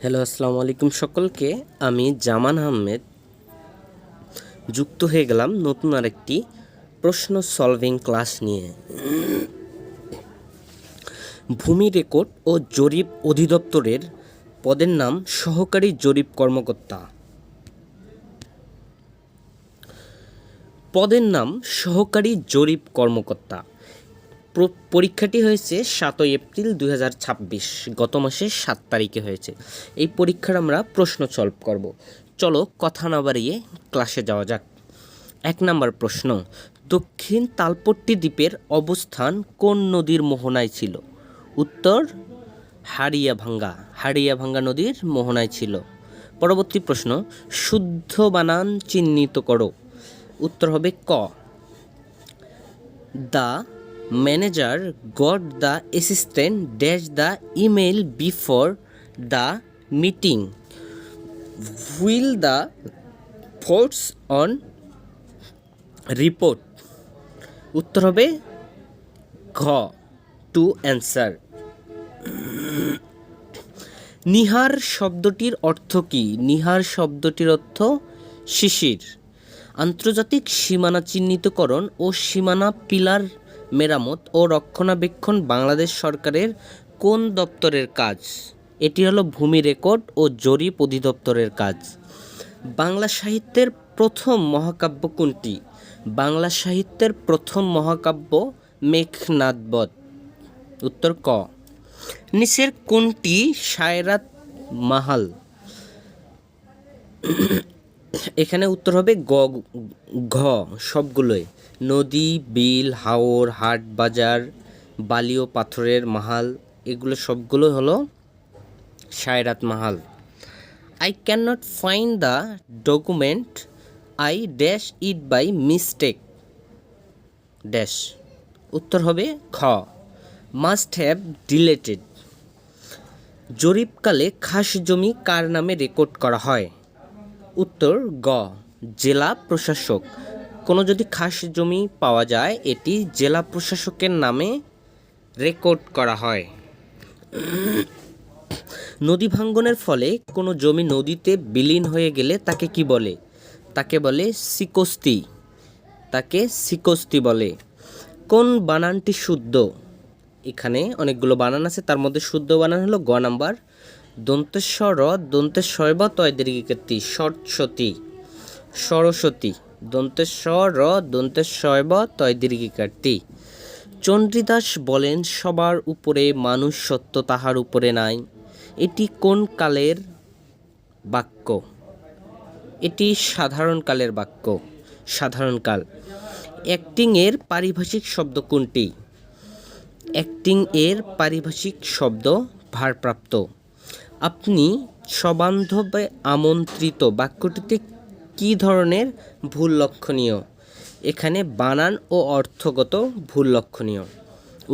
Hello, আসসালামু আলাইকুম সকলকে। আমি জামান আহমেদ যুক্ত হয়ে গেলাম নতুন আরেকটি প্রশ্ন সলভিং ক্লাস নিয়ে। ভূমি রেকর্ড ও জরিপ অধিদপ্তরের পদের নাম সহকারী জরিপ কর্মকর্তা। পদের নাম সহকারী জরিপ কর্মকর্তা। পরীক্ষাটি হয়েছে 7 এপ্রিল 2026, গত মাসের 7 তারিখে হয়েছে। এই পরীক্ষার আমরা প্রশ্ন সলভ করব। চলো কথা না বাড়িয়ে ক্লাসে যাওয়া যাক। 1 নম্বর প্রশ্ন, দক্ষিণ তালপট্টি দ্বীপের অবস্থান কোন নদীর মোহনায় ছিল? উত্তর হাড়িয়াভাঙ্গা নদীর মোহনায় ছিল। পরবর্তী প্রশ্ন, শুদ্ধ বানান চিহ্নিত করো। উত্তর হবে ক। The manager got the assistant dash the email before the meeting will the force on report. উত্তর হবে ঘ, টু অ্যান্সার। নিহার শব্দটির অর্থ কী? নিহার শব্দটির অর্থ শিশির। আন্তর্জাতিক সীমানা চিহ্নিতকরণ ও সীমানা পিলার মেরামত ও রক্ষণাবেক্ষণ বাংলাদেশ সরকারের কোন দপ্তরের কাজ? এটি হলো ভূমি রেকর্ড ও জরিপ অধিদপ্তরের কাজ। বাংলা সাহিত্যের প্রথম মহাকাব্য কোনটি? বাংলা সাহিত্যের প্রথম মহাকাব্য মেঘনাদবধ। উত্তর ক। নিচের কোনটি শায়রাত মাহাল? এখানে উত্তর হবে ঘ, সবগুলোই। নদী, বিল, হাওর, হাট বাজার, বালি ও পাথরের মাহাল, এগুলো সবগুলো হলো শায়রাত মাহাল। I can not find the document, I dash it by mistake dash. উত্তর হবে খ, মাস্ট হ্যাভ ডিলেটেড। জরিপকালে খাস জমি কার নামে রেকর্ড করা হয়? উত্তর গ, জেলা প্রশাসক। কোনো যদি খাস জমি পাওয়া যায়, এটি জেলা প্রশাসকের নামে রেকর্ড করা হয়। নদী ভাঙ্গনের ফলে কোনো জমি নদীতে বিলীন হয়ে গেলে তাকে কি বলে? তাকে বলে সিকস্তি বলে। কোন বানানটি শুদ্ধ? এখানে অনেকগুলো বানান আছে, তার মধ্যে শুদ্ধ বানান হলো গ নাম্বার, দন্তেশ্বর র দন্তেশ্বর ব তয় দীর্ঘিকারটি সরস্বতী, দন্তেশ্বর র দন্তেশ্বর ব তয় দীর্ঘিকারটি। চণ্ডীদাস বলেন সবার উপরে মানুষ সত্য তাহার উপরে নাই। এটি কোন কালের বাক্য? এটি সাধারণ কালের বাক্য, সাধারণ কাল। অ্যাক্টিং এর পারিভাষিক শব্দ কোনটি? অ্যাক্টিং এর পারিভাষিক শব্দ ভারপ্রাপ্ত। আপনি সবান্ধবে আমন্ত্রিত বাক্যটিতে কী ধরনের ভুল লক্ষণীয়? এখানে বানান ও অর্থগত ভুল লক্ষণীয়।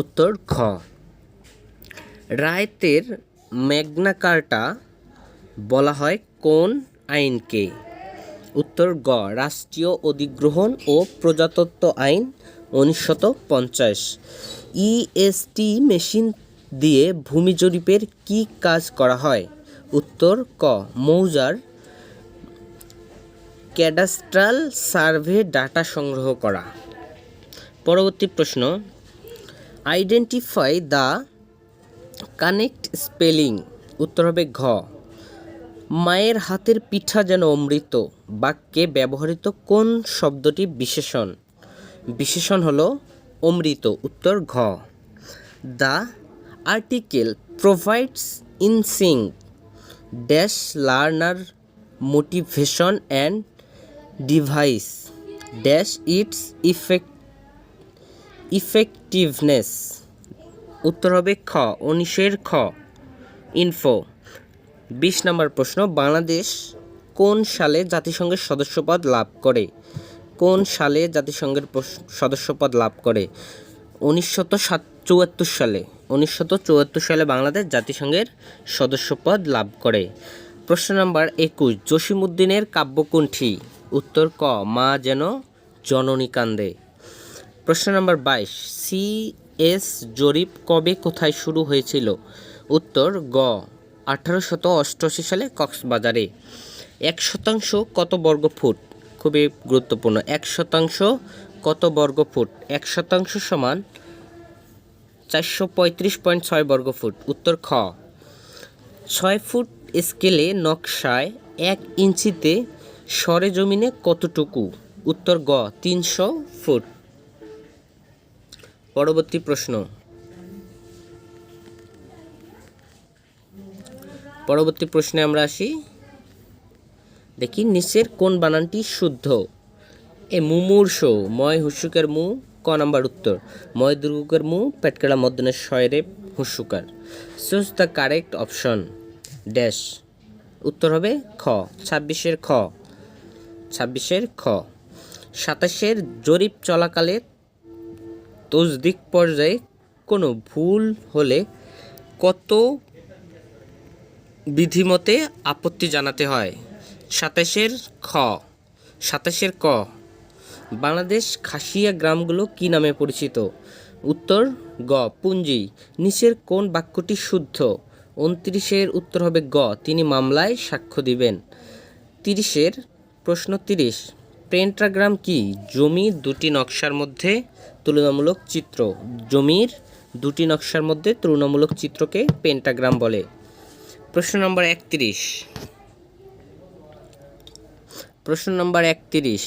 উত্তর খ। রায়তের ম্যাগনা কার্টা বলা হয় কোন আইনকে? উত্তর গ, রাষ্ট্রীয় অধিগ্রহণ ও প্রজাতত্ত্ব আইন 1950। ইএসটি মেশিন দিয়ে ভূমি জরিপের কী কাজ করা হয়? উত্তর ক, মৌজার ক্যাডাস্ট্রাল সার্ভে ডাটা সংগ্রহ করা। পরবর্তী প্রশ্ন, আইডেন্টিফাই দ্য কানেক্ট স্পেলিং। উত্তর হবে ঘ, মায়ের হাতের পিঠা যেন অমৃত বাক্যে ব্যবহৃত কোন শব্দটি বিশেষণ? বিশেষণ হলো অমৃত। উত্তর ঘ। The article provides insights dash learner motivation and devices dash its effectiveness. উত্তর হবে খ, 19-এর খ, ইনফো। 20 নম্বর প্রশ্ন, বাংলাদেশ কোন সালে জাতিসংঘের সদস্যপদ লাভ করে? কোন সালে জাতিসংঘের সদস্যপদ লাভ করে? 1974 সালে। 1974 সালে বাংলাদেশ জাতিসংঘের সদস্যপদ লাভ করে। প্রশ্ন নম্বর 21, জসিমউদ্দিনের কাব্য কোনটি? উত্তর ক, মা যেন জননী কান্দে। প্রশ্ন নম্বর 22, সিএস জরিপ কবে কোথায় শুরু হয়েছিল? উত্তর গ, 1888 সালে কক্সবাজারে। 1% কত বর্গ ফুট? খুবই গুরুত্বপূর্ণ। 1% কত বর্গ ফুট? 1% সমান 435.6 বর্গ ফুট। উত্তর খ। 6 ফুট স্কেলে নকশায় 1 ইঞ্চিতে সরেজমিনে কতটুকু? উত্তর গ 300 ফুট। পরবর্তী প্রশ্ন। পরবর্তী প্রশ্নে আমরা আসি। দেখি নিচের কোন বানানটি শুদ্ধ? এ মুমূর্ষ, ময় হুস্যুকের মু, ক নাম্বার উত্তর। ময় দুর্গুকের মু, পেটকাড়া মধ্যনের শয়রে হুস্যুকার। Choose the correct option dash. উত্তর হবে খ 26-এর খ। 26-এর খ। 27-এর জরিপ চলাকালে তজদিক পর্যায়ে কোনো ভুল হলে কত বিধিমতে আপত্তি জানাতে হয়? 27-এর খ। 27-এর ক। বাংলাদেশ খাসিয়া গ্রামগুলো কি নামে পরিচিত? উত্তর গ পুঞ্জি। নিচের কোন বাক্যটি শুদ্ধ? 29-এর উত্তর হবে গ তিনি মামলায় সাক্ষ্য দিবেন। 30-এর প্রশ্ন 30। পেন্টাগ্রাম কি? জমির দুটি নকশার মধ্যে তুলনামূলক চিত্র। জমির দুটি নকশার মধ্যে তুলনামূলক চিত্রকে পেন্টাগ্রাম বলে। প্রশ্ন নম্বর 31। প্রশ্ন নম্বর 31।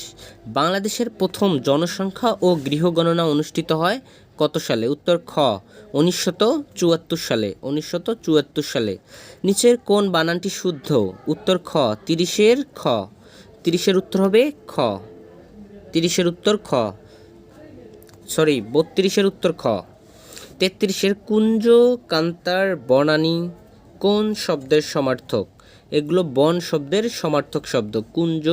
বাংলাদেশের প্রথম জনসংখ্যা ও গৃহগণনা অনুষ্ঠিত হয় কত সালে? উত্তর খ 1974 সালে। 1974 সালে। নিচের কোন বানানটি শুদ্ধ? উত্তর খ 30-এর খ। 30-এর উত্তর হবে খ। 30-এর উত্তর খ। 32-এর উত্তর খ। 33-এর কুঞ্জ কান্তার বনানী কোন শব্দের সমার্থক? এগুলো বন শব্দের সমার্থক শব্দ। কুঞ্জ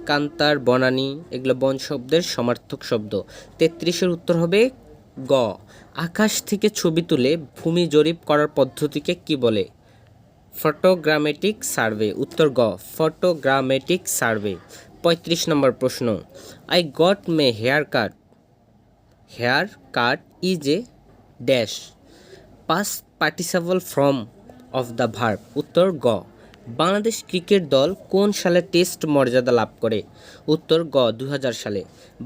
কান্তার বনানী এগুলো বন শব্দের সমার্থক শব্দ। 33-এর উত্তর হবে গ। আকাশ থেকে ছবি তুলে ভূমি জরিপ করার পদ্ধতিকে কি বলে? Photogrammetric survey. উত্তর গ ফটোগ্রামেটিক সার্ভে। 35 নম্বর প্রশ্ন। I got my hair cut. Hair cut is a dash past participle form of the verb. উত্তর গ। বাংলাদেশ ক্রিকেট দল কোন সালে টেস্ট মর্যাদা লাভ করে? উত্তর গ 2000 সালে।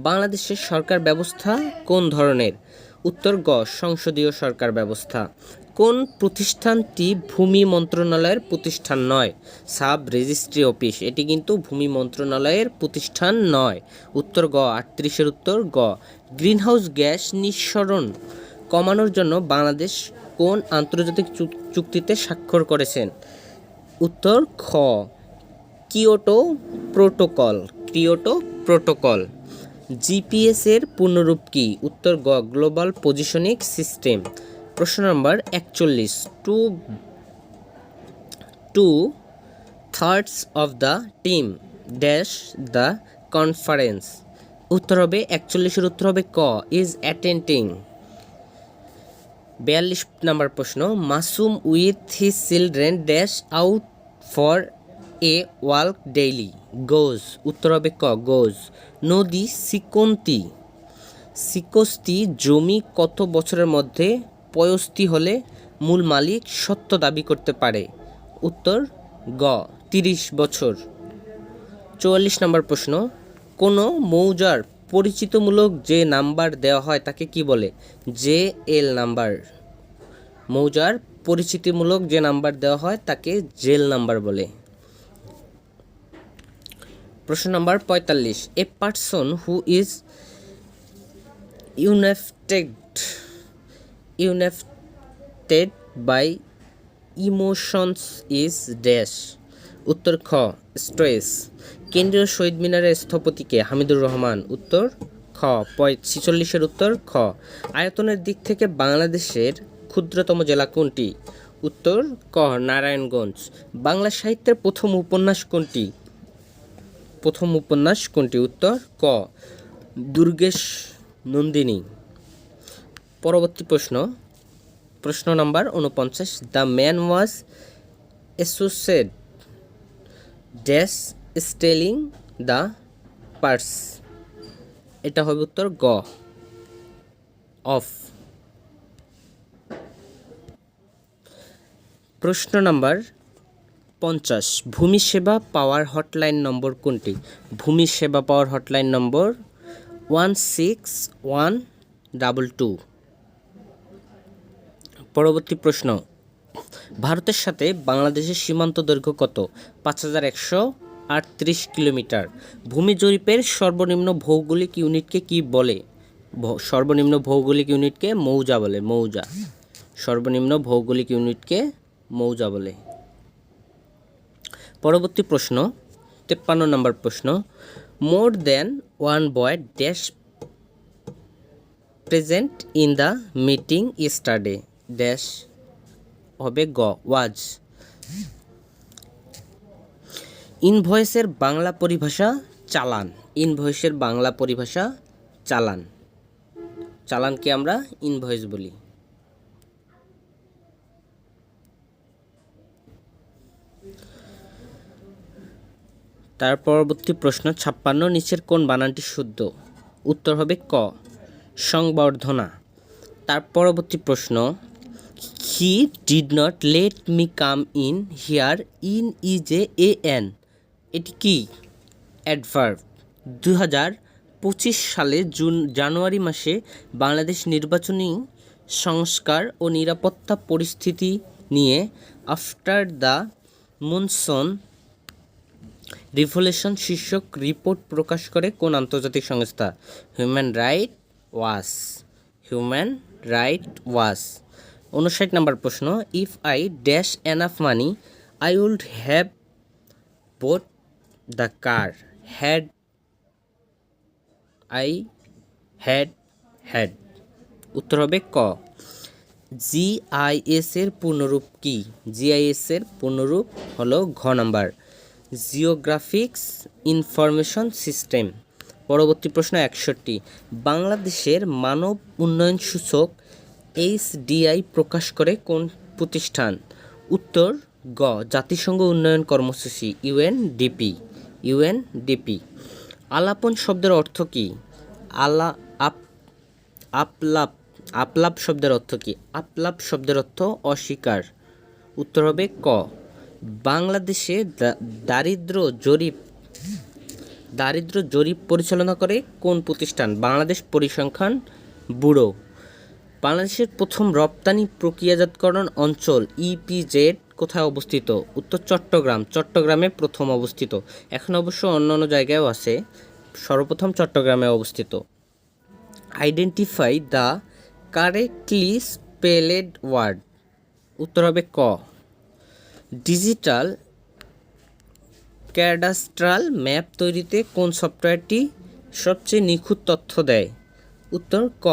বাংলাদেশের সরকার ব্যবস্থা কোন ধরনের? উত্তর গ সংসদীয় সরকার ব্যবস্থা। কোন প্রতিষ্ঠানটি ভূমি মন্ত্রণালয়ের প্রতিষ্ঠান নয়? Sub registry office. এটি কিন্তু ভূমি মন্ত্রণালয়ের প্রতিষ্ঠান নয়। উত্তর গ 38-এর উত্তর গ। গ্রিনহাউস গ্যাস নিঃসরণ কমানোর জন্য বাংলাদেশ কোন আন্তর্জাতিক চুক্তিতে স্বাক্ষর করেছেন? উত্তর খ Kyoto protocol. Kyoto protocol. GPS এর পূর্ণরূপ কি? উত্তর গ গ্লোবাল পজিশনিং সিস্টেম। প্রশ্ন নম্বর 41। Two thirds of the team dash the conference. উত্তর হবে 41-এর উত্তর হবে ক ইজ অ্যাটেন্ডিং। 42 নম্বর প্রশ্ন। Masum with his children dash out for a walk daily goes. উত্তর হবে ক গোজ। নদী সিকন্তি। সিকস্তি জমি কত বছরের মধ্যে পয়স্তি হলে মূল মালিক সত্ত্ব দাবি করতে পারে? উত্তর গ 30 বছর। 44 নম্বর প্রশ্ন। কোনো মৌজার পরিচিতিমূলক যে নাম্বার দেওয়া হয় তাকে কি বলে? J L number. মৌজার পরিচিতিমূলক যে নাম্বার দেওয়া হয় তাকে জেল নাম্বার বলে। প্রশ্ন নম্বর 45। A person who is unaffected by emotions is dash. উত্তর খ স্ট্রেস। কেন্দ্রীয় শহীদ মিনারের স্থপতিকে? হামিদুর রহমান। উত্তর খ 46-এর উত্তর খ। আয়তনের দিক থেকে বাংলাদেশের ক্ষুদ্রতম জেলা কোনটি? উত্তর ক নারায়ণগঞ্জ। বাংলা সাহিত্যের প্রথম উপন্যাস কোনটি? প্রথম উপন্যাস কোনটি? উত্তর ক দুর্গেশ নন্দিনী। পরবর্তী প্রশ্ন। প্রশ্ন number 49। The man was associated dash stealing the purse. এটা হবে উত্তর গ অফ। প্রশ্ন নাম্বার 50, ভূমি সেবা পাওয়ার হটলাইন নম্বর কোনটি? ভূমি সেবা পাওয়ার হটলাইন নম্বর 16122। পরবর্তী প্রশ্ন, ভারতের সাথে বাংলাদেশের সীমান্ত দৈর্ঘ্য কত? 5138 কিলোমিটার। ভূমি জরিপের সর্বনিম্ন ভৌগোলিক ইউনিটকে কি বলে? সর্বনিম্ন ভৌগোলিক ইউনিটকে মৌজা বলে। মৌজা, সর্বনিম্ন ভৌগোলিক ইউনিটকে মৌজা বলে। পরবর্তী প্রশ্ন 53 নম্বর প্রশ্ন, more than one boy dash present in the meeting yesterday dash হবে গ ওয়াজ। ইনভয়েসের বাংলা পরিভাষা চালান। ইনভয়েসের বাংলা পরিভাষা চালান। চালানকে আমরা ইনভয়েস বলি। তার পরবর্তী প্রশ্ন 56, নিচের কোন বানানটি শুদ্ধ? উত্তর হবে ক সংবর্ধনা। তার পরবর্তী প্রশ্ন, he did not let me come in here in is a an, এটি কি? অ্যাডভার্ব। 2025 সালে জানুয়ারি মাসে বাংলাদেশ নির্বাচনী সংস্কার ও নিরাপত্তা পরিস্থিতি নিয়ে আফটার দ্য মনসুন রিভলিউশন শীর্ষক রিপোর্ট প্রকাশ করে কোন আন্তর্জাতিক সংস্থা? Human right watch. Human right watch. 59 নম্বর প্রশ্ন, if I dash enough money I would have bought the car had I had. উত্তর হবে ক জিআইএস এর পূর্ণরূপ কি? জিআইএস এর পূর্ণরূপ হলো ঘ নাম্বার জিওগ্রাফিক্স ইনফরমেশন সিস্টেম। পরবর্তী প্রশ্ন 61, বাংলাদেশের মানব উন্নয়ন সূচক HDI প্রকাশ করে কোন প্রতিষ্ঠান? উত্তর গ জাতিসংঘ উন্নয়ন কর্মসূচি ইউএনডিপি। আলাপন শব্দের অর্থ কি? আপলাপ শব্দের অর্থ কি? আপলাপ শব্দের অর্থ অস্বীকার। উত্তর হবে ক বাংলাদেশে দারিদ্র জরিপ পরিচালনা করে কোন প্রতিষ্ঠান? বাংলাদেশ পরিসংখ্যান ব্যুরো। বাংলাদেশের প্রথম রপ্তানি প্রক্রিয়াজাতকরণ অঞ্চল EPZ কোথায় অবস্থিত? উত্তর চট্টগ্রাম। চট্টগ্রামে প্রথম অবস্থিত, এখন অবশ্য অন্য জায়গায়ও আছে, সর্বপ্রথম চট্টগ্রামে অবস্থিত। Identify the correctly spelled word. উত্তর হবে ক ডিজিটাল ক্যাডাস্ট্রাল ম্যাপ তৈরিতে কোন সফটওয়্যারটি সবচেয়ে নিখুঁত তথ্য দেয়? উত্তর ক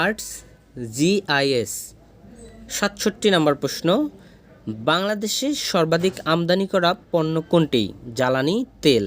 ArcGIS। 67 নম্বর প্রশ্ন, বাংলাদেশে সর্বাধিক আমদানি করা পণ্য কোনটি? জ্বালানি তেল।